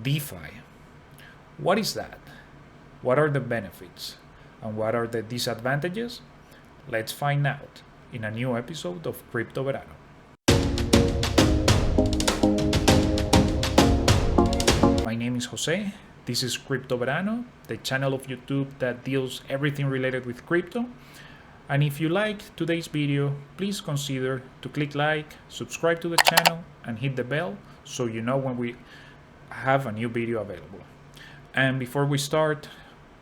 DeFi. What is that? What are the benefits? And what are the disadvantages? Let's find out in a new episode of Crypto Verano. My name is Jose. This is Crypto Verano, the channel of YouTube that deals everything related with crypto. And if you like today's video, please consider to click like, subscribe to the channel, and hit the bell so you know when we have a new video available. And before we start,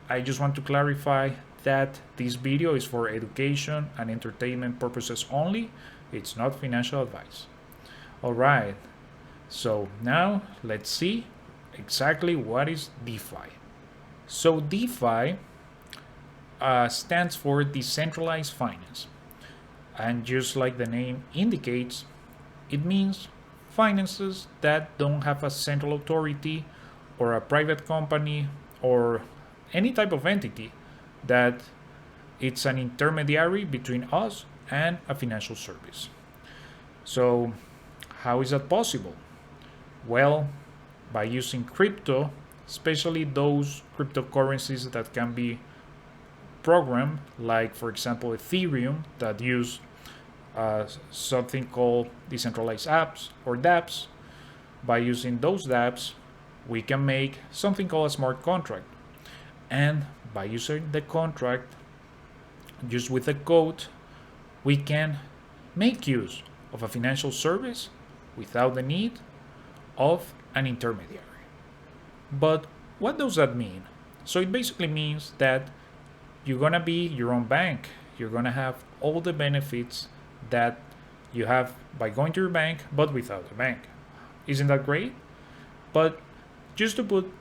I just want to clarify that this video is for education and entertainment purposes only. It's not financial advice. All right, so now let's see exactly what is DeFi. So DeFi stands for Decentralized Finance. And just like the name indicates, it means finances that don't have a central authority or a private company or any type of entity, that it's an intermediary between us and a financial service. So how is that possible? Well, by using crypto, especially those cryptocurrencies that can be programmed, like for example Ethereum, that use something called decentralized apps or dApps. By using those dApps, we can make something called a smart contract. And by using the contract, just with the code, we can make use of a financial service without the need of an intermediary. But what does that mean? So it basically means that you're gonna be your own bank. You're gonna have all the benefits that you have by going to your bank, but without a bank. Isn't that great? But just to put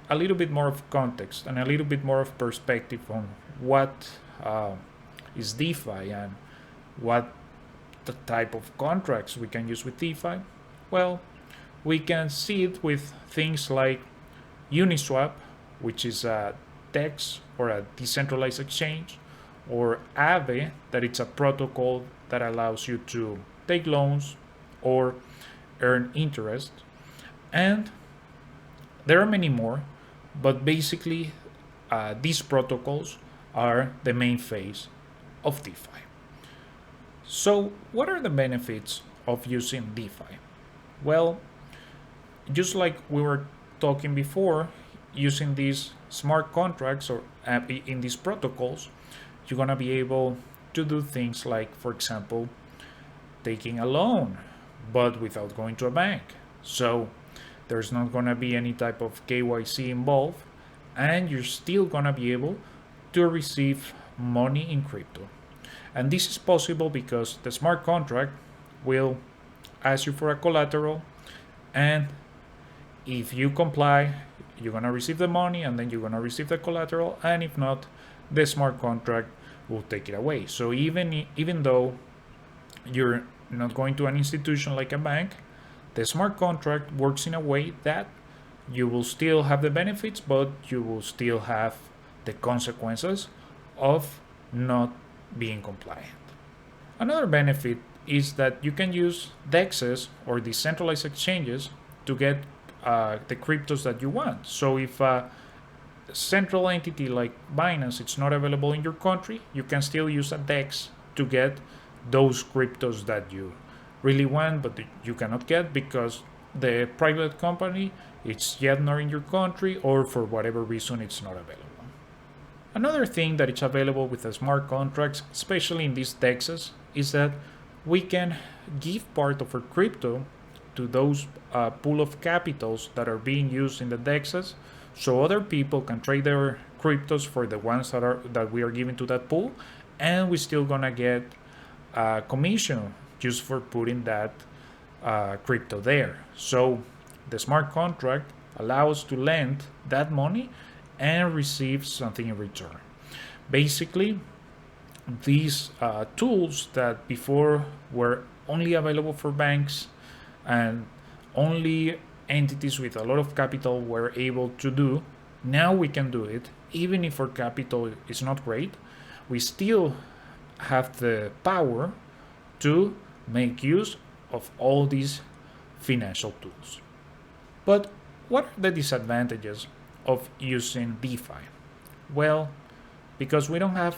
a little bit more of context and a little bit more of perspective on what is DeFi and what the type of contracts we can use with DeFi, well, we can see it with things like Uniswap, which is a DEX or a decentralized exchange, or Aave, that it's a protocol that allows you to take loans or earn interest. And there are many more, but basically these protocols are the main phase of DeFi. So what are the benefits of using DeFi? Well, just like we were talking before, using these smart contracts or in these protocols, you're going to be able to do things like, for example, taking a loan, but without going to a bank. So there's not going to be any type of KYC involved, and you're still going to be able to receive money in crypto. And this is possible because the smart contract will ask you for a collateral, and if you comply, you're going to receive the money, and then you're going to receive the collateral, and if not, the smart contract will take it away. So even though you're not going to an institution like a bank, the smart contract works in a way that you will still have the benefits, but you will still have the consequences of not being compliant. Another benefit is that you can use DEXs or decentralized exchanges to get the cryptos that you want. So if a central entity like Binance it's not available in your country, you can still use a DEX to get those cryptos that you really want, but you cannot get because the private company it's yet not in your country, or for whatever reason it's not available. Another thing that is available with the smart contracts, especially in these DEXs, is that we can give part of our crypto to those pool of capitals that are being used in the DEXs, so other people can trade their cryptos for the ones that we are giving to that pool, and we're still gonna get a commission just for putting that crypto there. So the smart contract allows us to lend that money and receive something in return. Basically, these tools that before were only available for banks and only entities with a lot of capital were able to do, now we can do it. Even if our capital is not great, we still have the power to make use of all these financial tools. But what are the disadvantages of using DeFi? Well, because we don't have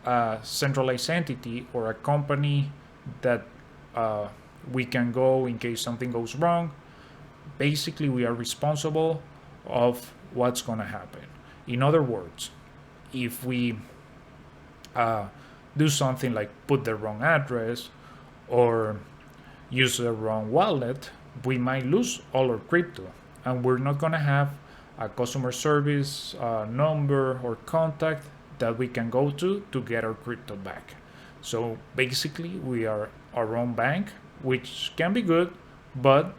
a centralized entity or a company that we can go in case something goes wrong. Basically, we are responsible of what's going to happen. In other words, if we do something like put the wrong address or use the wrong wallet, we might lose all our crypto, and we're not going to have a customer service number or contact that we can go to get our crypto back. So basically, we are our own bank, which can be good, but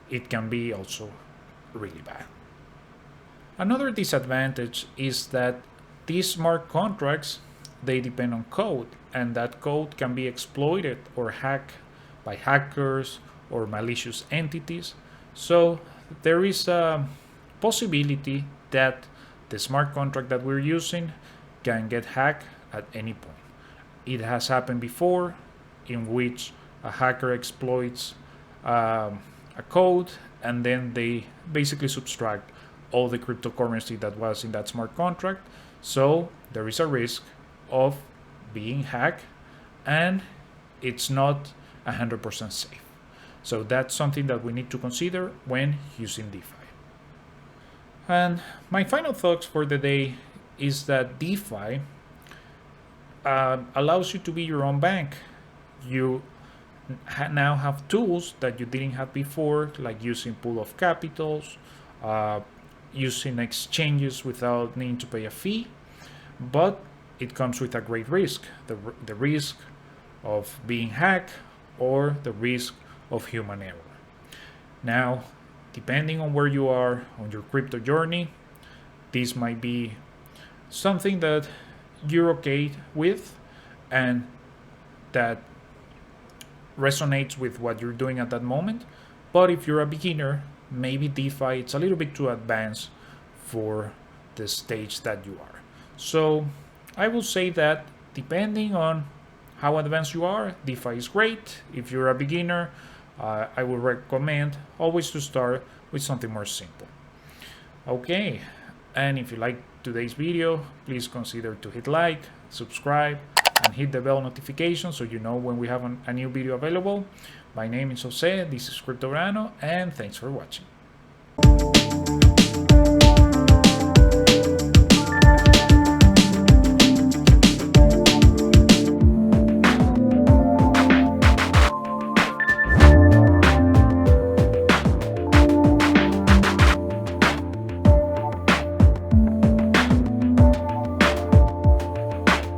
it can be also really bad. Another disadvantage is that these smart contracts, they depend on code, and that code can be exploited or hacked by hackers or malicious entities. So there is a possibility that the smart contract that we're using can get hacked at any point. It has happened before, in which a hacker exploits a code, and then they basically subtract all the cryptocurrency that was in that smart contract. So there is a risk of being hacked, and it's not 100% safe. So that's something that we need to consider when using DeFi. And my final thoughts for the day is that DeFi allows you to be your own bank. You now have tools that you didn't have before, like using pool of capitals, using exchanges without needing to pay a fee, but it comes with a great risk, the risk of being hacked or the risk of human error. Now, depending on where you are on your crypto journey, this might be something that you're okay with and that resonates with what you're doing at that moment. But if you're a beginner, maybe DeFi it's a little bit too advanced for the stage that you are. So I will say that depending on how advanced you are, DeFi is great. If you're a beginner, I would recommend always to start with something more simple. Okay, and if you like today's video, please consider to hit like, subscribe, and hit the bell notification so you know when we have a new video available. My name is Jose, this is Crypto Verano, and thanks for watching.